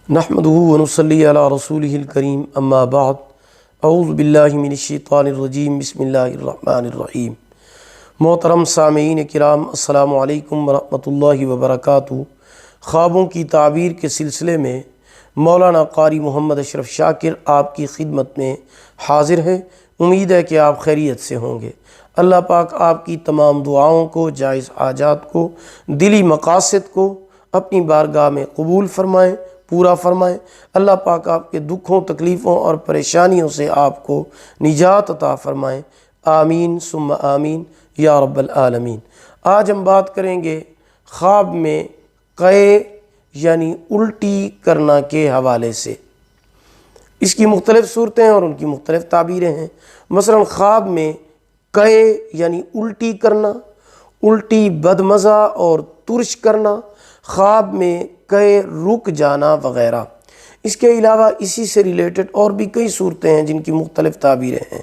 नहमदुहु व नुसल्ली अला रसूलिहिल करीम अम्मा बाद अऊज़ु बिल्लाहि मिनश्शैतानिर रजीम बिस्मिल्लाहिर रहमानिर रहीम। मोहतरम सामीईन किराम अस्सलामु अलैकुम व रहमतुल्लाहि व बरकातुहू। ख्वाबों की ताबीर के सिलसिले में मौलाना कारी मोहम्मद अशरफ शाकिर आपकी खिदमत में हाजिर है। उम्मीद है कि आप खैरियत से होंगे। अल्लाह पाक आपकी तमाम दुआओं को, जायज़ हाजात को, दिली मकासद को अपनी बारगाह में कबूल फरमाएँ, पूरा फरमाएँ। अल्लाह पाक आपके दुखों, तकलीफ़ों और परेशानियों से आपको निजात अता फरमाएँ। आमीन सुम्मा आमीन या रब्बल आलमीन। आज हम बात करेंगे ख्वाब में क़े यानी उल्टी करना के हवाले से। इसकी मुख्तलिफ सूरतें और उनकी मुख्तलिफ ताबीरें हैं। मसलन ख्वाब में क़े यानी उल्टी करना, उल्टी बदमज़ा और तुर्श करना, ख्वाब में क़े रुक जाना वग़ैरह। इसके अलावा इसी से रिलेटेड और भी कई सूरतें हैं जिनकी मुख्तलिफ ताबीरें हैं।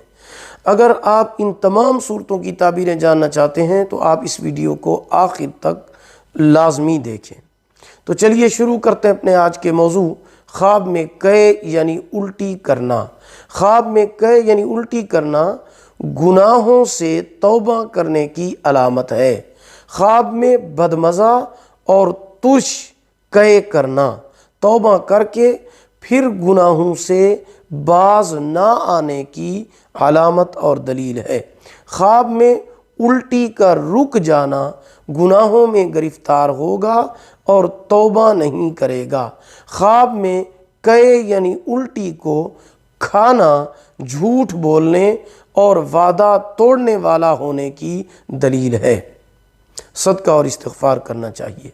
अगर आप इन तमाम सूरतों की ताबीरें जानना चाहते हैं तो आप इस वीडियो को आखिर तक लाजमी देखें। तो चलिए शुरू करते हैं अपने आज के मौजू, ख्वाब में क़े यानी उल्टी करना। ख्वाब में क़े यानी उल्टी करना गुनाहों से तौबा करने की अलामत है। ख्वाब में बदमज़ा और तुर्श क़े करना, तौबा करके फिर गुनाहों से बाज ना आने की अलामत और दलील है। ख्वाब में उल्टी का रुक जाना गुनाहों में गिरफ्तार होगा और तौबा नहीं करेगा। ख्वाब में क़े यानी उल्टी को खाना झूठ बोलने और वादा तोड़ने वाला होने की दलील है। सदका और इस्तिग़फ़ार करना चाहिए।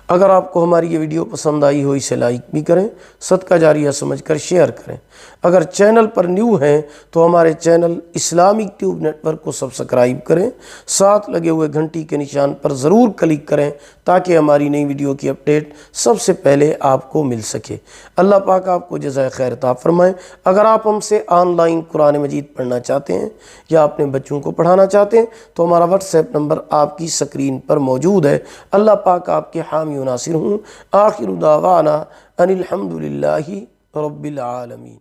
अगर आपको हमारी ये वीडियो पसंद आई हो इसे लाइक भी करें, सदका जारिया समझकर शेयर करें। अगर चैनल पर न्यू हैं तो हमारे चैनल इस्लामिक ट्यूब नेटवर्क को सब्सक्राइब करें, साथ लगे हुए घंटी के निशान पर ज़रूर क्लिक करें ताकि हमारी नई वीडियो की अपडेट सबसे पहले आपको मिल सके। अल्लाह पाक आपको जज़ाए खैर अता फरमाएँ। अगर आप हमसे ऑनलाइन कुरान मजीद पढ़ना चाहते हैं या अपने बच्चों को पढ़ाना चाहते हैं तो हमारा व्हाट्सएप नंबर आपकी स्क्रीन पर मौजूद है। अल्लाह पाक आपके हामी नासिर हूँ। आखिर दावाना अनिल हम्दुलिल्लाहि रब्बिल आलमीन।